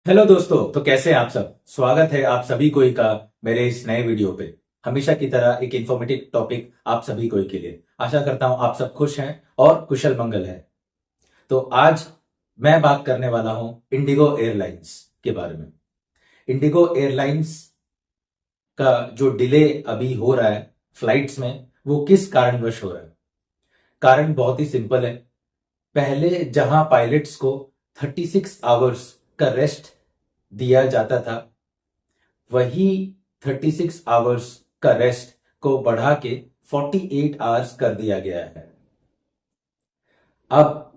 Hello दोस्तों। तो कैसे हैं आप सब। स्वागत है आप सभी को का मेरे इस नए वीडियो पे। हमेशा की तरह एक इंफॉर्मेटिव टॉपिक आप सभी को के लिए। आशा करता हूं आप सब खुश हैं और कुशल मंगल है। तो आज मैं बात करने वाला हूं इंडिगो एयरलाइंस के बारे में। इंडिगो एयरलाइंस का जो डिले अभी हो रहा है फ्लाइट्स में, वो किस कारणवश हो रहा है। कारण बहुत ही सिंपल है। पहले जहां पायलट्स को 36 आवर्स का रेस्ट दिया जाता था, वही 36 आवर्स का रेस्ट को बढ़ा के 48 आवर्स कर दिया गया है। अब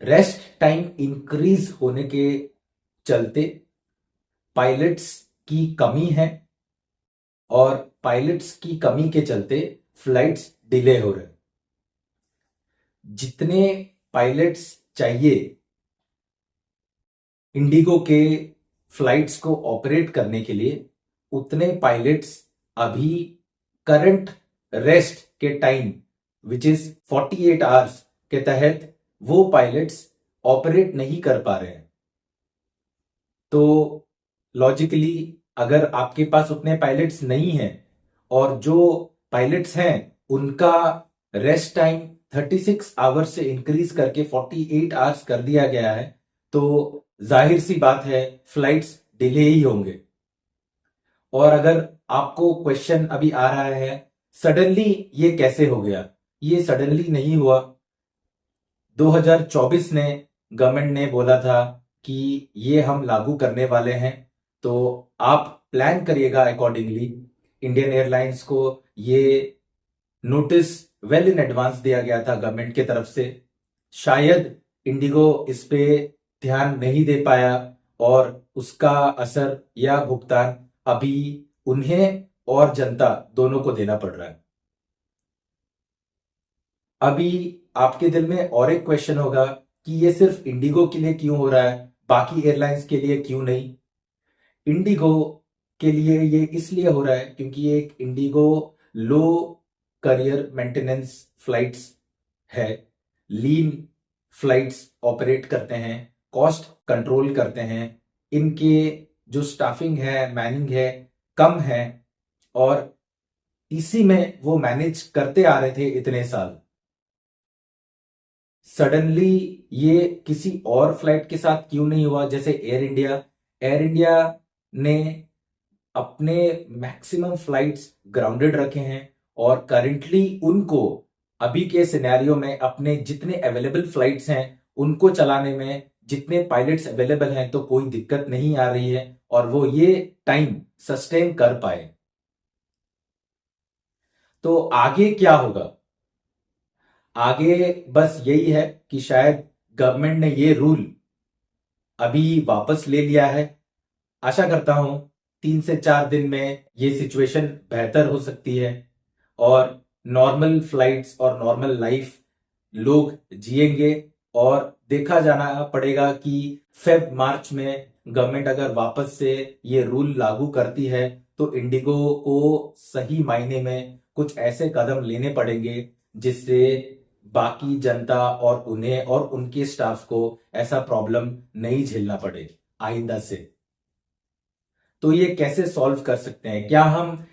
रेस्ट टाइम इंक्रीज होने के चलते पायलट्स की कमी है, और पायलट्स की कमी के चलते फ्लाइट्स डिले हो रहे हैं। जितने पायलट्स चाहिए इंडिगो के फ्लाइट्स को ऑपरेट करने के लिए, उतने पायलट्स अभी करंट रेस्ट के टाइम विच इज 48 आवर्स के तहत वो पायलट्स ऑपरेट नहीं कर पा रहे हैं। तो लॉजिकली अगर आपके पास उतने पायलट्स नहीं हैं और जो पायलट्स हैं उनका रेस्ट टाइम 36 आवर्स से इंक्रीज करके 48 आवर्स कर दिया गया है, तो जाहिर सी बात है फ्लाइट्स डिले ही होंगे। और अगर आपको क्वेश्चन अभी आ रहा है सडनली ये कैसे हो गया, ये सडनली नहीं हुआ। 2024 ने गवर्नमेंट ने बोला था कि ये हम लागू करने वाले हैं, तो आप प्लान करिएगा अकॉर्डिंगली। इंडियन एयरलाइंस को ये नोटिस वेल इन एडवांस दिया गया था गवर्नमेंट की तरफ से। शायद इंडिगो इस पे ध्यान नहीं दे पाया, और उसका असर या भुगतान अभी उन्हें और जनता दोनों को देना पड़ रहा है। अभी आपके दिल में और एक क्वेश्चन होगा कि ये सिर्फ इंडिगो के लिए क्यों हो रहा है, बाकी एयरलाइंस के लिए क्यों नहीं। इंडिगो के लिए ये इसलिए हो रहा है क्योंकि ये एक इंडिगो लो करियर मेंटेनेंस फ्लाइट्स है। लीन फ्लाइट्स ऑपरेट करते हैं, कॉस्ट कंट्रोल करते हैं। इनके जो स्टाफिंग है, मैनिंग है, कम है, और इसी में वो मैनेज करते आ रहे थे इतने साल। सडनली ये किसी और फ्लाइट के साथ क्यों नहीं हुआ, जैसे एयर इंडिया। एयर इंडिया ने अपने मैक्सिमम फ्लाइट्स ग्राउंडेड रखे हैं, और करंटली उनको अभी के सिनेरियो में अपने जितने अवेलेबल फ्लाइट्स हैं उनको चलाने में, जितने पायलट्स अवेलेबल हैं, तो कोई दिक्कत नहीं आ रही है और वो ये टाइम सस्टेन कर पाए। तो आगे क्या होगा, आगे बस यही है कि शायद गवर्नमेंट ने ये रूल अभी वापस ले लिया है। आशा करता हूं 3 से 4 दिन में ये सिचुएशन बेहतर हो सकती है, और नॉर्मल फ्लाइट्स और नॉर्मल लाइफ लोग जिएंगे। और देखा जाना पड़ेगा कि फेब मार्च में गवर्नमेंट अगर वापस से ये रूल लागू करती है, तो इंडिगो को सही मायने में कुछ ऐसे कदम लेने पड़ेंगे जिससे बाकी जनता और उन्हें और उनके स्टाफ को ऐसा प्रॉब्लम नहीं झेलना पड़े आइंदा से। तो ये कैसे सॉल्व कर सकते हैं, क्या हम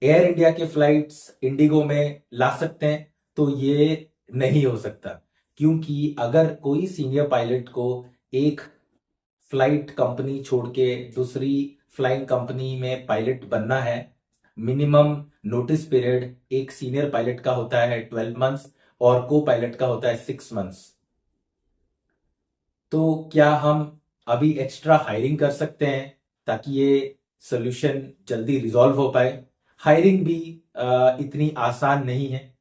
एयर इंडिया के फ्लाइट्स इंडिगो में ला सकते हैं? तो ये नहीं हो सकता, क्योंकि अगर कोई सीनियर पायलट को एक फ्लाइट कंपनी छोड़ के दूसरी फ्लाइंग कंपनी में पायलट बनना है, मिनिमम नोटिस पीरियड एक सीनियर पायलट का होता है 12 मंथ्स, और को पायलट का होता है 6 मंथ्स। तो क्या हम अभी एक्स्ट्रा हायरिंग कर सकते हैं ताकि ये सोल्यूशन जल्दी रिजॉल्व हो पाए? हायरिंग भी इतनी आसान नहीं है।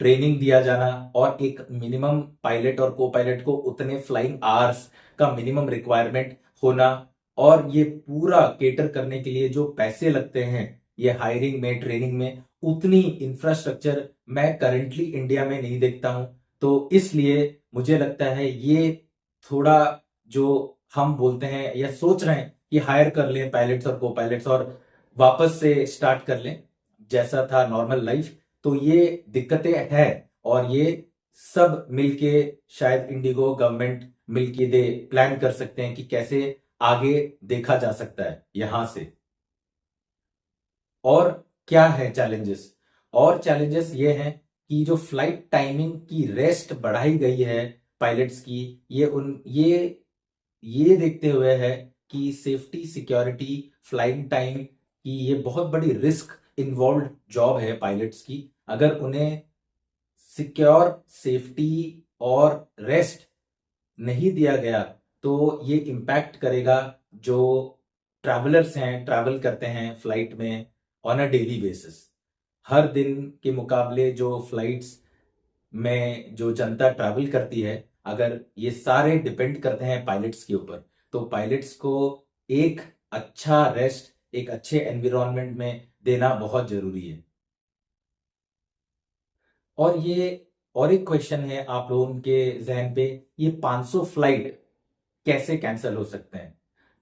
ट्रेनिंग दिया जाना और एक मिनिमम पायलट और को पायलट को उतने फ्लाइंग आवर्स का मिनिमम रिक्वायरमेंट होना, और ये पूरा केटर करने के लिए जो पैसे लगते हैं ये हायरिंग में, ट्रेनिंग में, उतनी इंफ्रास्ट्रक्चर मैं करंटली इंडिया में नहीं देखता हूं। तो इसलिए मुझे लगता है ये थोड़ा जो हम बोलते हैं या सोच रहे हैं कि हायर कर लें पायलट्स और को पायलट्स और वापस से स्टार्ट कर लें जैसा था नॉर्मल लाइफ, तो ये दिक्कतें हैं और ये सब मिलके शायद इंडिगो गवर्नमेंट मिलके दे प्लान कर सकते हैं कि कैसे आगे देखा जा सकता है यहां से। और क्या है चैलेंजेस? और चैलेंजेस ये हैं कि जो फ्लाइट टाइमिंग की रेस्ट बढ़ाई गई है पायलट्स की, ये देखते हुए है कि सेफ्टी सिक्योरिटी फ्लाइंग टाइम की ये बहुत बड़ी रिस्क इन्वॉल्व जॉब है पायलट्स की। अगर उन्हें सिक्योर सेफ्टी और रेस्ट नहीं दिया गया तो ये इम्पैक्ट करेगा जो ट्रैवलर्स हैं, ट्रैवल करते हैं फ्लाइट में ऑन अ डेली बेसिस। हर दिन के मुकाबले जो फ्लाइट्स में जो जनता ट्रैवल करती है, अगर ये सारे डिपेंड करते हैं पायलट्स के ऊपर, तो पायलट्स को एक अच्छा रेस्ट, एक अच्छे एनवायरनमेंट में देना बहुत जरूरी है। और एक क्वेश्चन है आप लोगों के जहन पे, ये 500 फ्लाइट कैसे कैंसिल हो सकते हैं?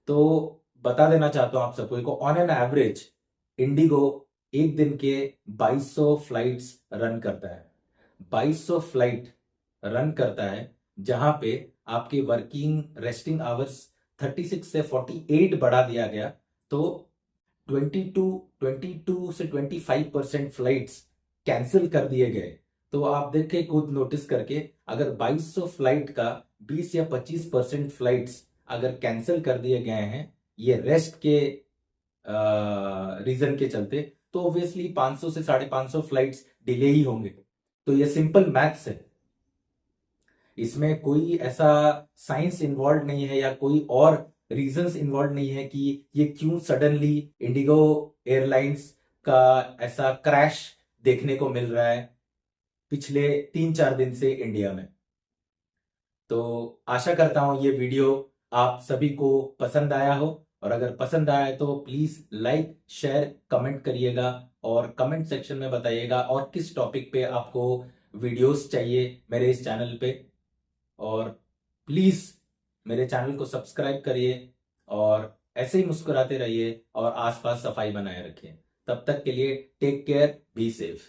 तो बता देना चाहता हूं आप सबको को, ऑन एन एवरेज इंडिगो एक दिन के 2200 फ्लाइट्स रन करता है। 2200 फ्लाइट रन करता है, जहां पे आपके वर्किंग रेस्टिंग आवर्स 36 से 48 बढ़ा दिया गया, तो 22 से 25% फ्लाइट्स कैंसिल कर दिए गए। तो आप देखें खुद नोटिस करके, अगर 2200 फ्लाइट का 20 या 25% फ्लाइट्स अगर कैंसिल कर दिए गए हैं ये रेस्ट के रीजन के चलते, तो ऑब्वियसली 500 से 550 फ्लाइट्स डिले ही होंगे। तो ये सिंपल मैथ्स है, इसमें कोई ऐसा साइंस इन्वॉल्व नहीं है या कोई और रीजंस इन्वॉल्व नहीं है कि ये क्यों सडनली इंडिगो एयरलाइंस का ऐसा क्रैश देखने को मिल रहा है पिछले 3-4 दिन से इंडिया में। तो आशा करता हूं ये वीडियो आप सभी को पसंद आया हो, और अगर पसंद आया तो प्लीज लाइक शेयर कमेंट करिएगा और कमेंट सेक्शन में बताइएगा और किस टॉपिक पे आपको वीडियोस चाहिए मेरे इस चैनल पे। और प्लीज मेरे चैनल को सब्सक्राइब करिए और ऐसे ही मुस्कुराते रहिए और आसपास सफाई बनाए रखिए। तब तक के लिए टेक केयर, बी सेफ।